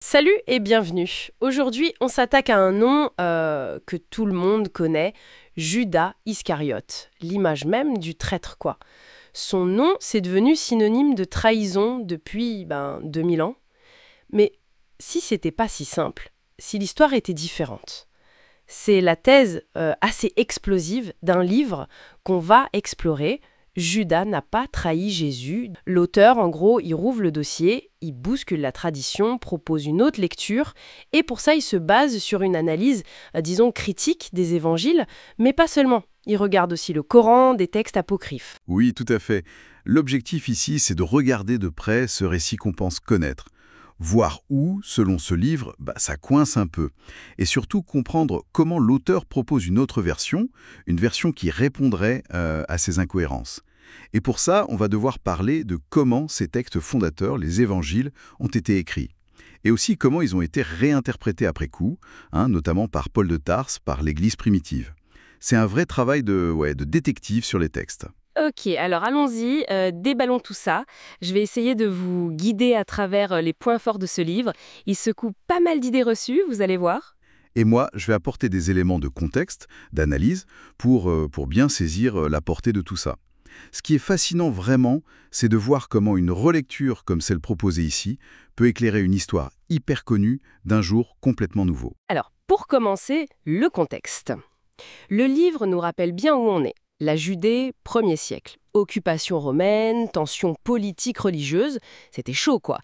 Salut et bienvenue. Aujourd'hui, on s'attaque à un nom que tout le monde connaît, Judas Iscariote, l'image même du traître quoi. Son nom, c'est devenu synonyme de trahison depuis 2000 ans. Mais si c'était pas si simple, si l'histoire était différente, c'est la thèse assez explosive d'un livre qu'on va explorer. Judas n'a pas trahi Jésus. L'auteur, en gros, il rouvre le dossier, il bouscule la tradition, propose une autre lecture, et pour ça, il se base sur une analyse, disons, critique des évangiles, mais pas seulement. Il regarde aussi le Coran, des textes apocryphes. Oui, tout à fait. L'objectif ici, c'est de regarder de près ce récit qu'on pense connaître. Voir où, selon ce livre, ça coince un peu. Et surtout comprendre comment l'auteur propose une version qui répondrait à ces incohérences. Et pour ça, on va devoir parler de comment ces textes fondateurs, les évangiles, ont été écrits. Et aussi comment ils ont été réinterprétés après coup, notamment par Paul de Tarse, par l'Église primitive. C'est un vrai travail de détective sur les textes. Ok, alors allons-y, déballons tout ça. Je vais essayer de vous guider à travers les points forts de ce livre. Il secoue pas mal d'idées reçues, vous allez voir. Et moi, je vais apporter des éléments de contexte, d'analyse, pour bien saisir la portée de tout ça. Ce qui est fascinant vraiment, c'est de voir comment une relecture comme celle proposée ici peut éclairer une histoire hyper connue d'un jour complètement nouveau. Alors, pour commencer, le contexte. Le livre nous rappelle bien où on est. La Judée, 1er siècle. Occupation romaine, tensions politiques religieuses, c'était chaud quoi.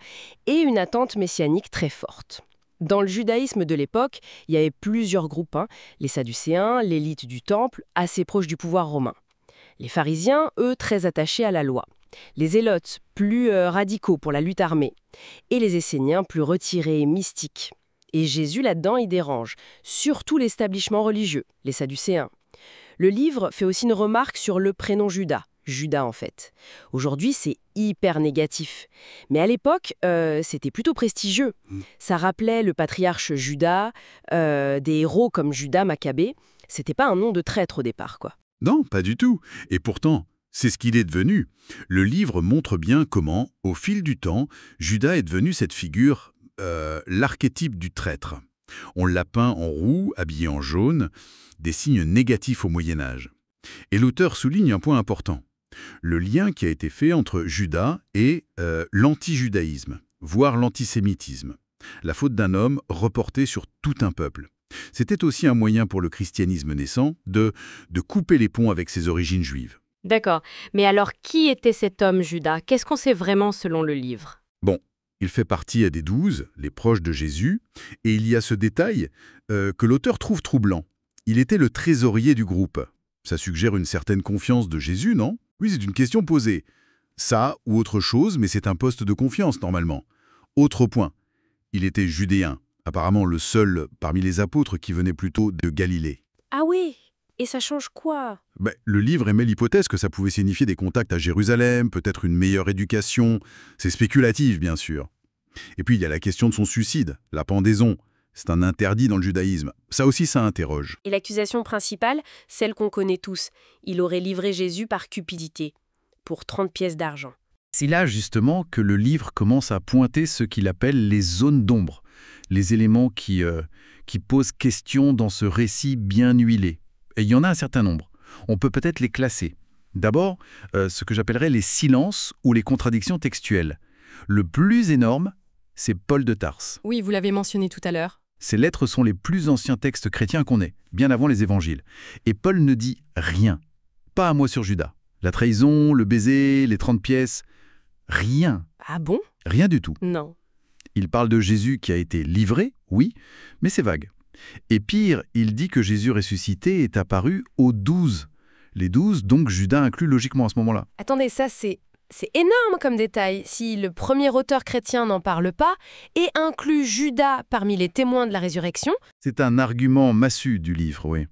Et une attente messianique très forte. Dans le judaïsme de l'époque, il y avait plusieurs groupes, les Sadducéens, l'élite du temple, assez proche du pouvoir romain. Les pharisiens, eux, très attachés à la loi. Les zélotes, plus radicaux pour la lutte armée. Et les esséniens, plus retirés et mystiques. Et Jésus, là-dedans, il dérange. Surtout l'établissement religieux, les Sadducéens. Le livre fait aussi une remarque sur le prénom Judas. Judas, en fait. Aujourd'hui, c'est hyper négatif. Mais à l'époque, c'était plutôt prestigieux. Ça rappelait le patriarche Judas, des héros comme Judas Maccabée. C'était pas un nom de traître au départ, quoi. Non, pas du tout. Et pourtant, c'est ce qu'il est devenu. Le livre montre bien comment, au fil du temps, Judas est devenu cette figure, l'archétype du traître. On l'a peint en roux, habillé en jaune, des signes négatifs au Moyen-Âge. Et l'auteur souligne un point important. Le lien qui a été fait entre Judas et l'anti-judaïsme, voire l'antisémitisme. La faute d'un homme reportée sur tout un peuple. C'était aussi un moyen pour le christianisme naissant de couper les ponts avec ses origines juives. D'accord. Mais alors, qui était cet homme Judas? Qu'est-ce qu'on sait vraiment selon le livre? Bon, il fait partie des 12, les proches de Jésus, et il y a ce détail que l'auteur trouve troublant. Il était le trésorier du groupe. Ça suggère une certaine confiance de Jésus, non? Oui, c'est une question posée. Ça ou autre chose, mais c'est un poste de confiance normalement. Autre point, il était judéen, apparemment le seul parmi les apôtres qui venait plutôt de Galilée. Ah oui. Et ça change quoi? Le livre émet l'hypothèse que ça pouvait signifier des contacts à Jérusalem, peut-être une meilleure éducation. C'est spéculatif, bien sûr. Et puis il y a la question de son suicide, la pendaison. C'est un interdit dans le judaïsme. Ça aussi, ça interroge. Et l'accusation principale, celle qu'on connaît tous. Il aurait livré Jésus par cupidité, pour 30 pièces d'argent. C'est là justement que le livre commence à pointer ce qu'il appelle les zones d'ombre, les éléments qui posent question dans ce récit bien huilé. Et il y en a un certain nombre. On peut peut-être les classer. D'abord, ce que j'appellerais les silences ou les contradictions textuelles. Le plus énorme, c'est Paul de Tarse. Oui, vous l'avez mentionné tout à l'heure. Ces lettres sont les plus anciens textes chrétiens qu'on ait, bien avant les évangiles. Et Paul ne dit rien. Pas un mot sur Judas. La trahison, le baiser, les 30 pièces. Rien. Ah bon? Rien du tout. Non. Il parle de Jésus qui a été livré, oui, mais c'est vague. Et pire, il dit que Jésus ressuscité est apparu aux 12. Les 12, donc Judas inclus logiquement à ce moment-là. Attendez, ça c'est énorme comme détail. Si le premier auteur chrétien n'en parle pas et inclut Judas parmi les témoins de la résurrection, C'est un argument massu du livre, oui.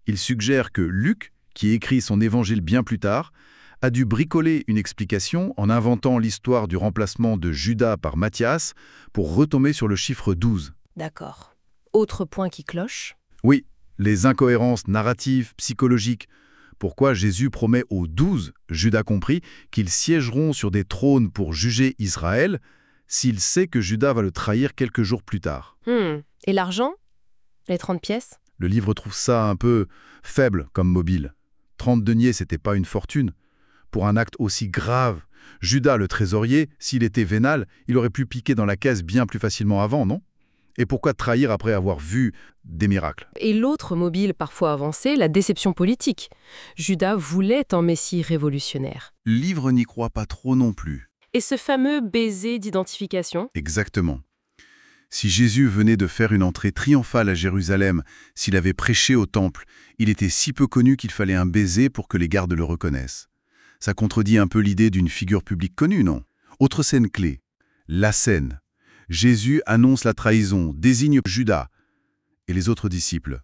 Il suggère que Luc, qui écrit son évangile bien plus tard, a dû bricoler une explication en inventant l'histoire du remplacement de Judas par Matthias pour retomber sur le chiffre 12. d'accord. Autre point qui cloche. Oui, les incohérences narratives, psychologiques. Pourquoi Jésus promet aux 12, Judas compris, qu'ils siégeront sur des trônes pour juger Israël, s'il sait que Judas va le trahir quelques jours plus tard. Et l'argent? Les 30 pièces? Le livre trouve ça un peu faible comme mobile. 30 deniers, c'était pas une fortune. Pour un acte aussi grave, Judas, le trésorier, s'il était vénal, il aurait pu piquer dans la caisse bien plus facilement avant, non? Et pourquoi trahir après avoir vu des miracles? Et l'autre mobile parfois avancé, la déception politique. Judas voulait un messie révolutionnaire. Le livre n'y croit pas trop non plus. Et ce fameux baiser d'identification? Exactement. Si Jésus venait de faire une entrée triomphale à Jérusalem, s'il avait prêché au temple, il était si peu connu qu'il fallait un baiser pour que les gardes le reconnaissent. Ça contredit un peu l'idée d'une figure publique connue, non? Autre scène clé, la scène. Jésus annonce la trahison, désigne Judas et les autres disciples.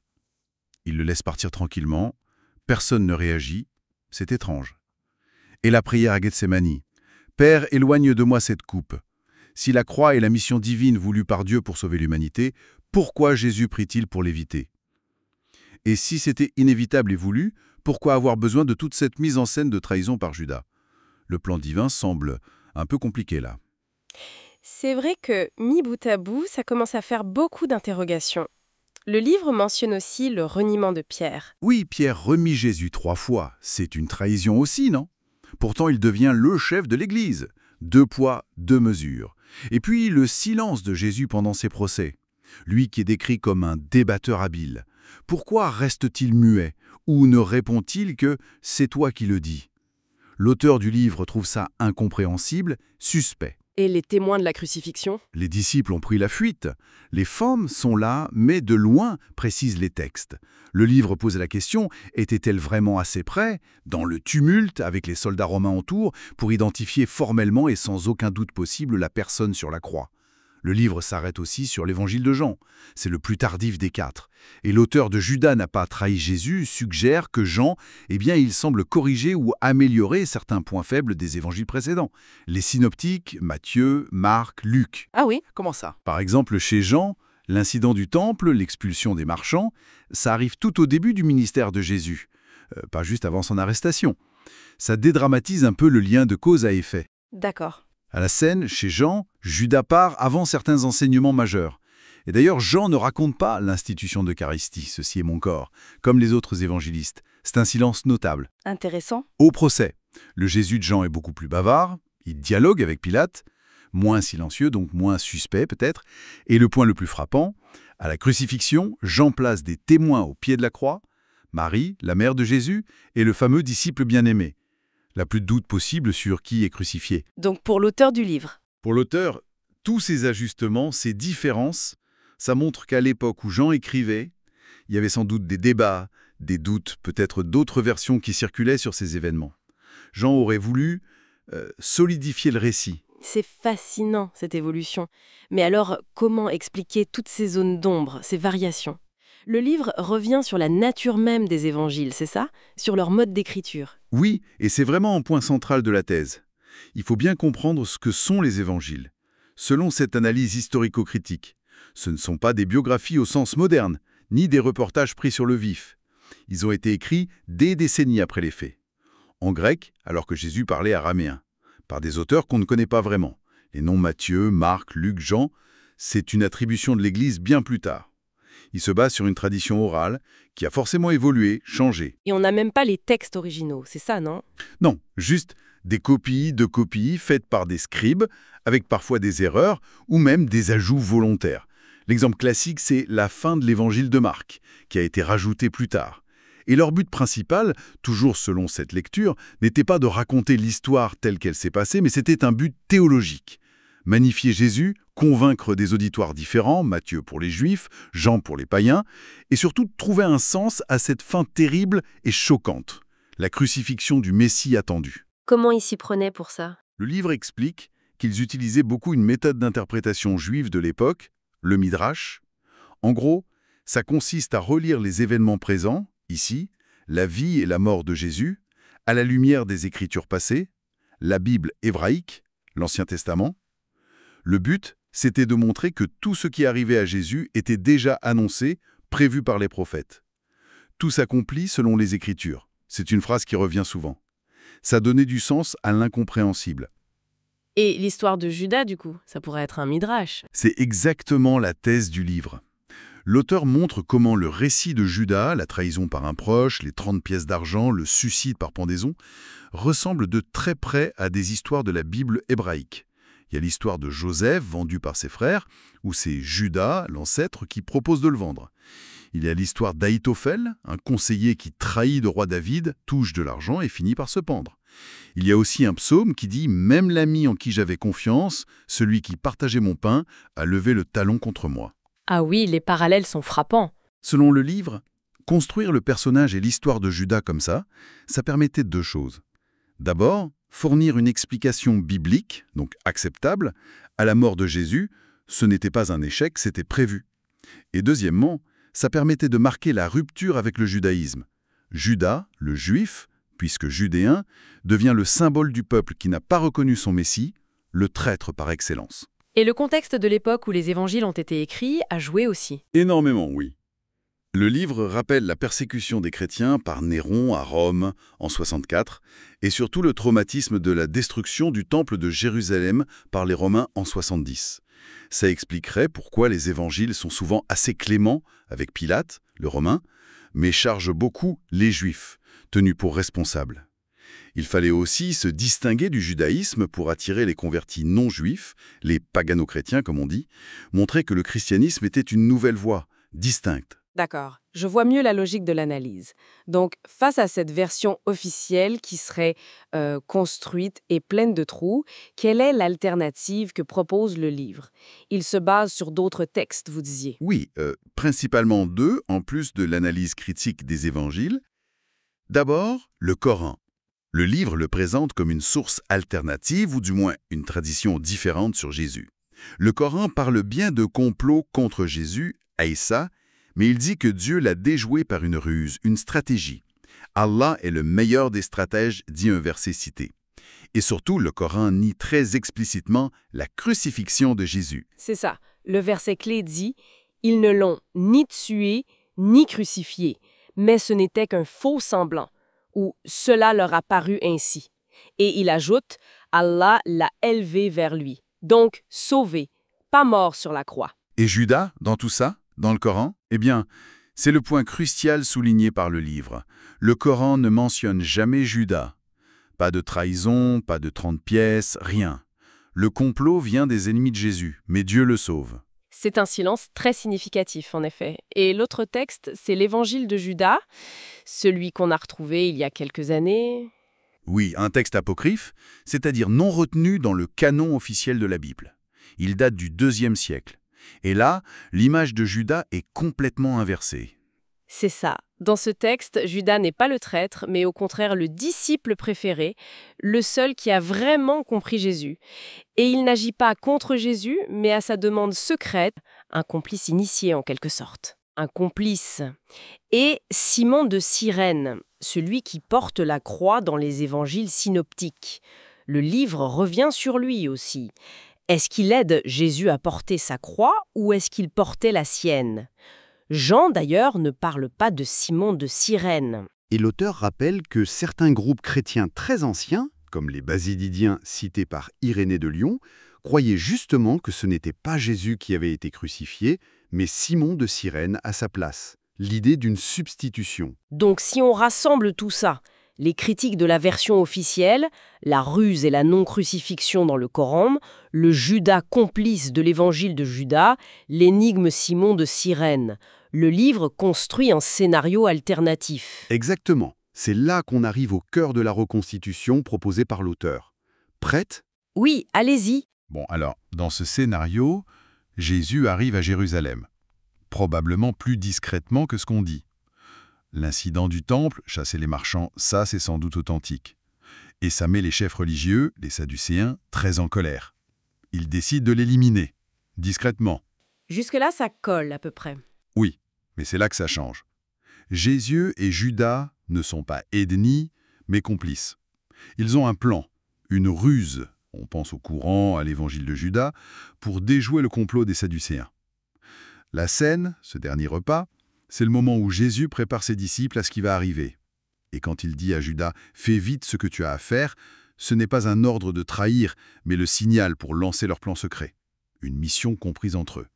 Il le laisse partir tranquillement, personne ne réagit, c'est étrange. Et la prière à Gethsémani. « Père, éloigne de moi cette coupe. » Si la croix est la mission divine voulue par Dieu pour sauver l'humanité, pourquoi Jésus prie-t-il pour l'éviter? Et si c'était inévitable et voulu, pourquoi avoir besoin de toute cette mise en scène de trahison par Judas? Le plan divin semble un peu compliqué là. C'est vrai que, mis bout à bout, ça commence à faire beaucoup d'interrogations. Le livre mentionne aussi le reniement de Pierre. Oui, Pierre remit Jésus 3 fois. C'est une trahison aussi, non? Pourtant, il devient le chef de l'Église. 2 poids, 2 mesures. Et puis, le silence de Jésus pendant ses procès. Lui qui est décrit comme un débatteur habile. Pourquoi reste-t-il muet? Ou ne répond-il que « c'est toi qui le dis » L'auteur du livre trouve ça incompréhensible, suspect. Et les témoins de la crucifixion? Les disciples ont pris la fuite. Les femmes sont là, mais de loin, précisent les textes. Le livre pose la question, était-elle vraiment assez près, dans le tumulte, avec les soldats romains autour, pour identifier formellement et sans aucun doute possible la personne sur la croix? Le livre s'arrête aussi sur l'évangile de Jean. C'est le plus tardif des 4. Et l'auteur de Judas n'a pas trahi Jésus suggère que Jean, il semble corriger ou améliorer certains points faibles des évangiles précédents. Les synoptiques, Matthieu, Marc, Luc. Ah oui? Comment ça? Par exemple, chez Jean, l'incident du temple, l'expulsion des marchands, ça arrive tout au début du ministère de Jésus, pas juste avant son arrestation. Ça dédramatise un peu le lien de cause à effet. D'accord. À la scène, chez Jean, Judas part avant certains enseignements majeurs. Et d'ailleurs, Jean ne raconte pas l'institution d'Eucharistie, ceci est mon corps, comme les autres évangélistes. C'est un silence notable. Intéressant. Au procès, le Jésus de Jean est beaucoup plus bavard, il dialogue avec Pilate, moins silencieux, donc moins suspect peut-être. Et le point le plus frappant, à la crucifixion, Jean place des témoins au pied de la croix, Marie, la mère de Jésus, et le fameux disciple bien-aimé. La plus de doute possible sur qui est crucifié. Donc pour l'auteur du livre? Pour l'auteur, tous ces ajustements, ces différences, ça montre qu'à l'époque où Jean écrivait, il y avait sans doute des débats, des doutes, peut-être d'autres versions qui circulaient sur ces événements. Jean aurait voulu solidifier le récit. C'est fascinant, cette évolution. Mais alors, comment expliquer toutes ces zones d'ombre, ces variations? Le livre revient sur la nature même des évangiles, c'est ça? Sur leur mode d'écriture. Oui, et c'est vraiment un point central de la thèse. Il faut bien comprendre ce que sont les évangiles. Selon cette analyse historico-critique, ce ne sont pas des biographies au sens moderne, ni des reportages pris sur le vif. Ils ont été écrits des décennies après les faits. En grec, alors que Jésus parlait araméen, par des auteurs qu'on ne connaît pas vraiment. Les noms Matthieu, Marc, Luc, Jean, c'est une attribution de l'Église bien plus tard. Il se base sur une tradition orale qui a forcément évolué, changé. Et on n'a même pas les textes originaux, c'est ça, non? Non, juste des copies de copies faites par des scribes, avec parfois des erreurs ou même des ajouts volontaires. L'exemple classique, c'est la fin de l'évangile de Marc, qui a été rajouté plus tard. Et leur but principal, toujours selon cette lecture, n'était pas de raconter l'histoire telle qu'elle s'est passée, mais c'était un but théologique. Magnifier Jésus, convaincre des auditoires différents, Matthieu pour les Juifs, Jean pour les païens, et surtout trouver un sens à cette fin terrible et choquante, la crucifixion du Messie attendu. Comment ils s'y prenaient pour ça? Le livre explique qu'ils utilisaient beaucoup une méthode d'interprétation juive de l'époque, le Midrash. En gros, ça consiste à relire les événements présents, ici, la vie et la mort de Jésus, à la lumière des Écritures passées, la Bible hébraïque, l'Ancien Testament. Le but, c'était de montrer que tout ce qui arrivait à Jésus était déjà annoncé, prévu par les prophètes. Tout s'accomplit selon les Écritures. C'est une phrase qui revient souvent. Ça donnait du sens à l'incompréhensible. Et l'histoire de Judas, du coup, ça pourrait être un midrash. C'est exactement la thèse du livre. L'auteur montre comment le récit de Judas, la trahison par un proche, les 30 pièces d'argent, le suicide par pendaison, ressemble de très près à des histoires de la Bible hébraïque. Il y a l'histoire de Joseph, vendu par ses frères, où c'est Judas, l'ancêtre, qui propose de le vendre. Il y a l'histoire d'Ahitophel, un conseiller qui trahit le roi David, touche de l'argent et finit par se pendre. Il y a aussi un psaume qui dit « Même l'ami en qui j'avais confiance, celui qui partageait mon pain, a levé le talon contre moi ». Ah oui, les parallèles sont frappants. Selon le livre, construire le personnage et l'histoire de Judas comme ça permettait deux choses. D'abord, fournir une explication biblique, donc acceptable, à la mort de Jésus. Ce n'était pas un échec, c'était prévu. Et deuxièmement, ça permettait de marquer la rupture avec le judaïsme. Judas, le juif, puisque judéen, devient le symbole du peuple qui n'a pas reconnu son Messie, le traître par excellence. Et le contexte de l'époque où les évangiles ont été écrits a joué aussi. Énormément, oui. Le livre rappelle la persécution des chrétiens par Néron à Rome en 64 et surtout le traumatisme de la destruction du temple de Jérusalem par les Romains en 70. Ça expliquerait pourquoi les évangiles sont souvent assez cléments avec Pilate, le Romain, mais chargent beaucoup les Juifs, tenus pour responsables. Il fallait aussi se distinguer du judaïsme pour attirer les convertis non-juifs, les pagano-chrétiens comme on dit, montrer que le christianisme était une nouvelle voie, distincte. D'accord, je vois mieux la logique de l'analyse. Donc, face à cette version officielle qui serait construite et pleine de trous, quelle est l'alternative que propose le livre? Il se base sur d'autres textes, vous disiez. Oui, principalement deux, en plus de l'analyse critique des évangiles. D'abord, le Coran. Le livre le présente comme une source alternative, ou du moins une tradition différente sur Jésus. Le Coran parle bien de complot contre Jésus, Aïssa, mais il dit que Dieu l'a déjoué par une ruse, une stratégie. Allah est le meilleur des stratèges, dit un verset cité. Et surtout, le Coran nie très explicitement la crucifixion de Jésus. C'est ça. Le verset clé dit « Ils ne l'ont ni tué, ni crucifié, mais ce n'était qu'un faux semblant. » Ou « cela leur a paru ainsi ». Et il ajoute « Allah l'a élevé vers lui ». Donc, sauvé, pas mort sur la croix. Et Judas, dans tout ça, dans le Coran? Eh bien, c'est le point crucial souligné par le livre. Le Coran ne mentionne jamais Judas. Pas de trahison, pas de 30 pièces, rien. Le complot vient des ennemis de Jésus, mais Dieu le sauve. C'est un silence très significatif, en effet. Et l'autre texte, c'est l'Évangile de Judas, celui qu'on a retrouvé il y a quelques années. Oui, un texte apocryphe, c'est-à-dire non retenu dans le canon officiel de la Bible. Il date du IIe siècle. Et là, l'image de Judas est complètement inversée. C'est ça. Dans ce texte, Judas n'est pas le traître, mais au contraire le disciple préféré, le seul qui a vraiment compris Jésus. Et il n'agit pas contre Jésus, mais à sa demande secrète, un complice initié en quelque sorte. Un complice. Et Simon de Cyrène, celui qui porte la croix dans les évangiles synoptiques. Le livre revient sur lui aussi. Est-ce qu'il aide Jésus à porter sa croix ou est-ce qu'il portait la sienne ? Jean, d'ailleurs, ne parle pas de Simon de Cyrène. Et l'auteur rappelle que certains groupes chrétiens très anciens, comme les Basididiens cités par Irénée de Lyon, croyaient justement que ce n'était pas Jésus qui avait été crucifié, mais Simon de Cyrène à sa place. L'idée d'une substitution. Donc si on rassemble tout ça, les critiques de la version officielle, la ruse et la non-crucifixion dans le Coran, le Judas complice de l'évangile de Judas, l'énigme Simon de Cyrène, le livre construit un scénario alternatif. Exactement. C'est là qu'on arrive au cœur de la reconstitution proposée par l'auteur. Prête ? Oui, allez-y. Bon, alors, dans ce scénario, Jésus arrive à Jérusalem. Probablement plus discrètement que ce qu'on dit. L'incident du temple, chasser les marchands, ça c'est sans doute authentique. Et ça met les chefs religieux, les Sadducéens, très en colère. Ils décident de l'éliminer, discrètement. Jusque-là, ça colle à peu près. Oui, mais c'est là que ça change. Jésus et Judas ne sont pas ennemis, mais complices. Ils ont un plan, une ruse, on pense au courant, à l'évangile de Judas, pour déjouer le complot des Sadducéens. La scène, ce dernier repas, c'est le moment où Jésus prépare ses disciples à ce qui va arriver. Et quand il dit à Judas « Fais vite ce que tu as à faire », Ce n'est pas un ordre de trahir, mais le signal pour lancer leur plan secret. Une mission comprise entre eux.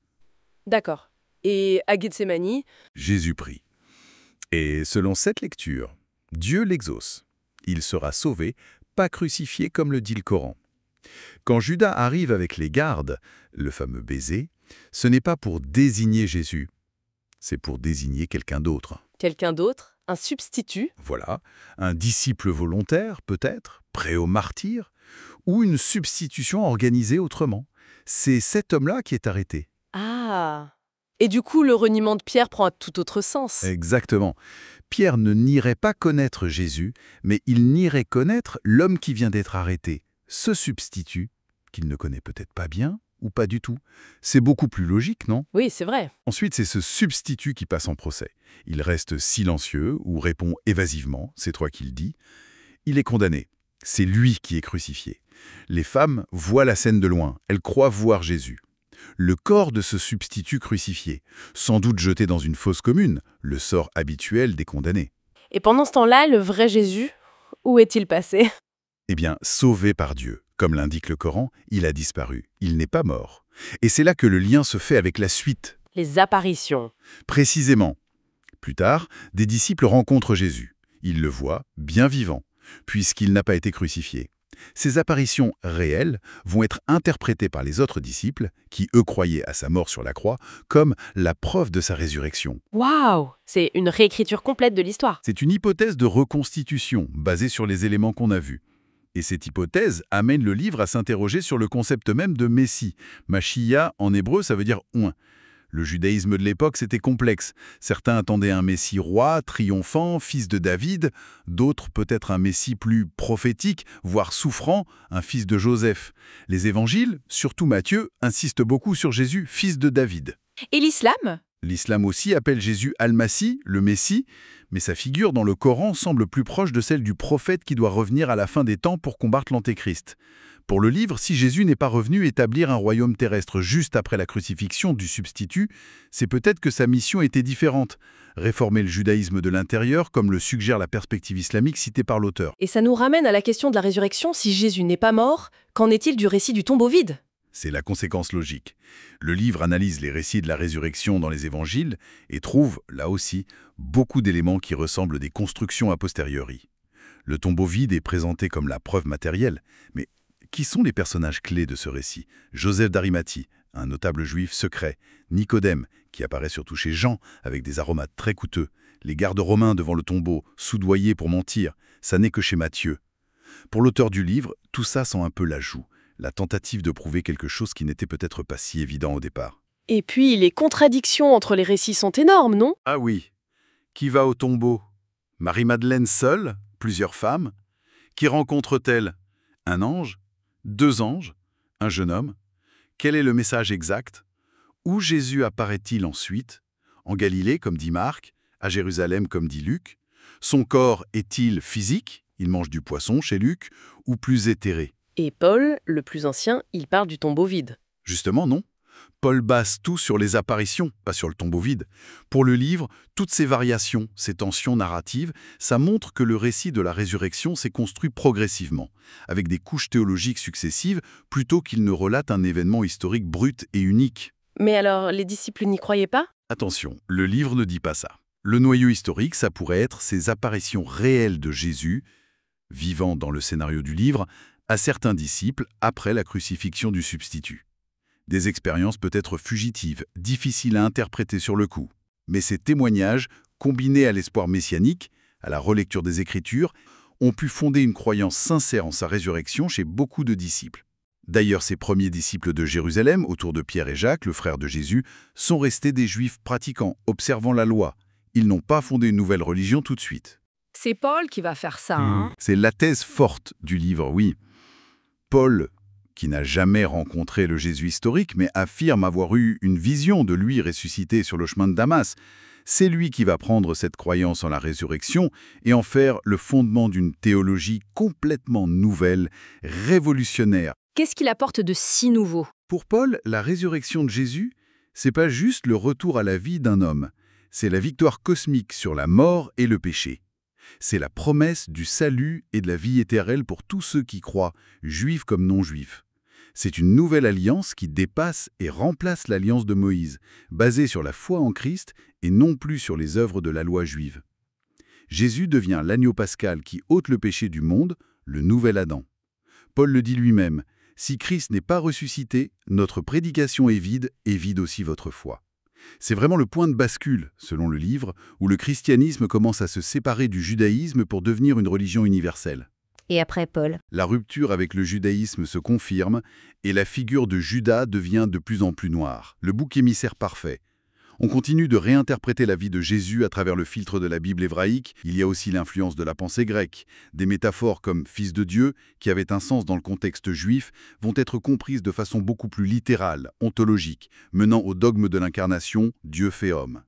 D'accord. Et à Gethsémani, Jésus prie. Et selon cette lecture, Dieu l'exauce. Il sera sauvé, pas crucifié comme le dit le Coran. Quand Judas arrive avec les gardes, le fameux baiser, ce n'est pas pour désigner Jésus, c'est pour désigner quelqu'un d'autre. quelqu'un d'autre, un substitut. Voilà, un disciple volontaire peut-être, prêt au martyre, ou une substitution organisée autrement. C'est cet homme-là qui est arrêté. Ah. Et du coup, le reniement de Pierre prend un tout autre sens. Exactement. Pierre ne nierait pas connaître Jésus, mais il nierait connaître l'homme qui vient d'être arrêté, ce substitut, qu'il ne connaît peut-être pas bien ou pas du tout. C'est beaucoup plus logique, non? Oui, c'est vrai. Ensuite, c'est ce substitut qui passe en procès. Il reste silencieux ou répond évasivement, c'est toi qui le dis. Il est condamné. C'est lui qui est crucifié. Les femmes voient la scène de loin. Elles croient voir Jésus. Le corps de ce substitut crucifié, sans doute jeté dans une fosse commune, le sort habituel des condamnés. Et pendant ce temps-là, le vrai Jésus, où est-il passé? Eh bien, sauvé par Dieu. Comme l'indique le Coran, il a disparu. Il n'est pas mort. Et c'est là que le lien se fait avec la suite. Les apparitions. Précisément. Plus tard, des disciples rencontrent Jésus. Ils le voient bien vivant, puisqu'il n'a pas été crucifié. Ces apparitions réelles vont être interprétées par les autres disciples, qui eux croyaient à sa mort sur la croix, comme la preuve de sa résurrection. Waouh! C'est une réécriture complète de l'histoire. C'est une hypothèse de reconstitution, basée sur les éléments qu'on a vus. Et cette hypothèse amène le livre à s'interroger sur le concept même de Messie. Machia, en hébreu, ça veut dire « oint ». Le judaïsme de l'époque, c'était complexe. Certains attendaient un Messie roi, triomphant, fils de David. D'autres, peut-être un Messie plus prophétique, voire souffrant, un fils de Joseph. Les évangiles, surtout Matthieu, insistent beaucoup sur Jésus, fils de David. Et l'islam? L'islam aussi appelle Jésus Al-Masih, le Messie, mais sa figure dans le Coran semble plus proche de celle du prophète qui doit revenir à la fin des temps pour combattre l'Antéchrist. Pour le livre, si Jésus n'est pas revenu établir un royaume terrestre juste après la crucifixion du substitut, c'est peut-être que sa mission était différente. Réformer le judaïsme de l'intérieur, comme le suggère la perspective islamique citée par l'auteur. Et ça nous ramène à la question de la résurrection. Si Jésus n'est pas mort, qu'en est-il du récit du tombeau vide? C'est la conséquence logique. Le livre analyse les récits de la résurrection dans les évangiles et trouve, là aussi, beaucoup d'éléments qui ressemblent des constructions a posteriori. Le tombeau vide est présenté comme la preuve matérielle, mais qui sont les personnages clés de ce récit? Joseph d'Arimathie, un notable juif secret, Nicodème, qui apparaît surtout chez Jean avec des aromates très coûteux, les gardes romains devant le tombeau, soudoyés pour mentir, ça n'est que chez Matthieu. Pour l'auteur du livre, tout ça sent un peu l'ajout, la tentative de prouver quelque chose qui n'était peut-être pas si évident au départ. Et puis, les contradictions entre les récits sont énormes, non? Ah oui, qui va au tombeau? Marie-Madeleine seule? Plusieurs femmes? Qui rencontre-t-elle? Un ange? Deux anges? Un jeune homme? Quel est le message exact? Où Jésus apparaît-il ensuite? En Galilée, comme dit Marc, à Jérusalem, comme dit Luc? Son corps est-il physique? Il mange du poisson chez Luc, ou plus éthéré? Et Paul, le plus ancien, il parle du tombeau vide. Justement, non. Paul base tout sur les apparitions, pas sur le tombeau vide. Pour le livre, toutes ces variations, ces tensions narratives, ça montre que le récit de la résurrection s'est construit progressivement, avec des couches théologiques successives, plutôt qu'il ne relate un événement historique brut et unique. Mais alors, les disciples n'y croyaient pas? Attention, le livre ne dit pas ça. Le noyau historique, ça pourrait être ces apparitions réelles de Jésus, vivant dans le scénario du livre, à certains disciples après la crucifixion du substitut. Des expériences peut-être fugitives, difficiles à interpréter sur le coup. Mais ces témoignages, combinés à l'espoir messianique, à la relecture des Écritures, ont pu fonder une croyance sincère en sa résurrection chez beaucoup de disciples. D'ailleurs, ces premiers disciples de Jérusalem, autour de Pierre et Jacques, le frère de Jésus, sont restés des Juifs pratiquants, observant la loi. Ils n'ont pas fondé une nouvelle religion tout de suite. C'est Paul qui va faire ça, hein? C'est la thèse forte du livre, oui. Paul, qui n'a jamais rencontré le Jésus historique, mais affirme avoir eu une vision de lui ressuscité sur le chemin de Damas, c'est lui qui va prendre cette croyance en la résurrection et en faire le fondement d'une théologie complètement nouvelle, révolutionnaire. Qu'est-ce qu'il apporte de si nouveau? Pour Paul, la résurrection de Jésus, c'est pas juste le retour à la vie d'un homme, c'est la victoire cosmique sur la mort et le péché. C'est la promesse du salut et de la vie éternelle pour tous ceux qui croient, juifs comme non-juifs. C'est une nouvelle alliance qui dépasse et remplace l'alliance de Moïse, basée sur la foi en Christ et non plus sur les œuvres de la loi juive. Jésus devient l'agneau pascal qui ôte le péché du monde, le nouvel Adam. Paul le dit lui-même, « Si Christ n'est pas ressuscité, notre prédication est vide et vide aussi votre foi. » C'est vraiment le point de bascule, selon le livre, où le christianisme commence à se séparer du judaïsme pour devenir une religion universelle. Et après Paul? La rupture avec le judaïsme se confirme et la figure de Judas devient de plus en plus noire, le bouc émissaire parfait. On continue de réinterpréter la vie de Jésus à travers le filtre de la Bible hébraïque. Il y a aussi l'influence de la pensée grecque. Des métaphores comme « fils de Dieu », qui avaient un sens dans le contexte juif, vont être comprises de façon beaucoup plus littérale, ontologique, menant au dogme de l'incarnation « Dieu fait homme ».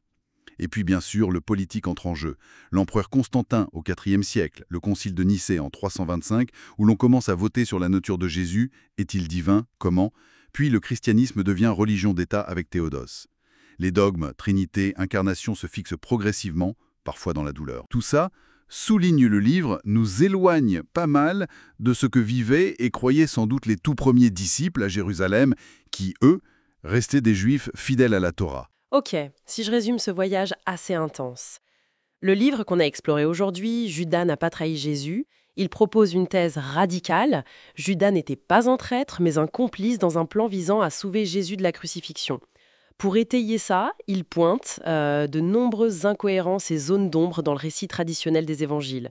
Et puis bien sûr, le politique entre en jeu. L'empereur Constantin au IVe siècle, le concile de Nicée en 325, où l'on commence à voter sur la nature de Jésus, est-il divin, comment? Puis le christianisme devient religion d'État avec Théodose. Les dogmes, Trinité, Incarnation se fixent progressivement, parfois dans la douleur. Tout ça, souligne le livre, nous éloigne pas mal de ce que vivaient et croyaient sans doute les tout premiers disciples à Jérusalem, qui, eux, restaient des Juifs fidèles à la Torah. Ok, si je résume ce voyage assez intense. Le livre qu'on a exploré aujourd'hui, Judas n'a pas trahi Jésus, il propose une thèse radicale. Judas n'était pas un traître, mais un complice dans un plan visant à sauver Jésus de la crucifixion. Pour étayer ça, il pointe de nombreuses incohérences et zones d'ombre dans le récit traditionnel des évangiles.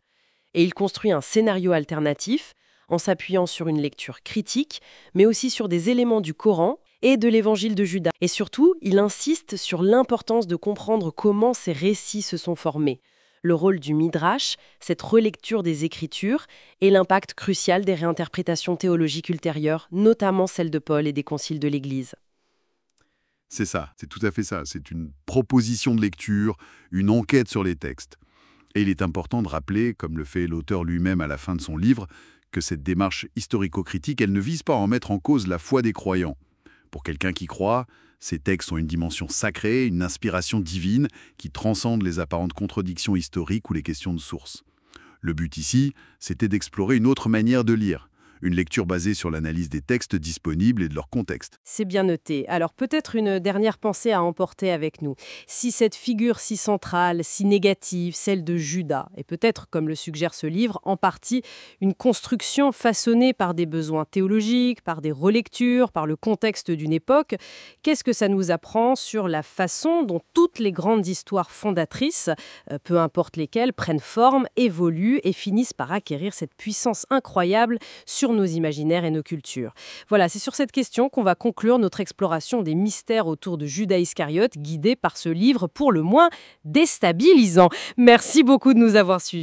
Et il construit un scénario alternatif en s'appuyant sur une lecture critique, mais aussi sur des éléments du Coran et de l'évangile de Judas. Et surtout, il insiste sur l'importance de comprendre comment ces récits se sont formés, le rôle du Midrash, cette relecture des Écritures, et l'impact crucial des réinterprétations théologiques ultérieures, notamment celles de Paul et des conciles de l'Église. C'est ça, c'est tout à fait ça. C'est une proposition de lecture, une enquête sur les textes. Et il est important de rappeler, comme le fait l'auteur lui-même à la fin de son livre, que cette démarche historico-critique, elle ne vise pas à en mettre en cause la foi des croyants. Pour quelqu'un qui croit, ces textes ont une dimension sacrée, une inspiration divine qui transcende les apparentes contradictions historiques ou les questions de source. Le but ici, c'était d'explorer une autre manière de lire. Une lecture basée sur l'analyse des textes disponibles et de leur contexte. C'est bien noté. Alors peut-être une dernière pensée à emporter avec nous. Si cette figure si centrale, si négative, celle de Judas, est peut-être, comme le suggère ce livre, en partie une construction façonnée par des besoins théologiques, par des relectures, par le contexte d'une époque, qu'est-ce que ça nous apprend sur la façon dont toutes les grandes histoires fondatrices, peu importe lesquelles, prennent forme, évoluent et finissent par acquérir cette puissance incroyable sur nos imaginaires et nos cultures. Voilà, c'est sur cette question qu'on va conclure notre exploration des mystères autour de Judas Iscariote, guidé par ce livre pour le moins déstabilisant. Merci beaucoup de nous avoir suivis.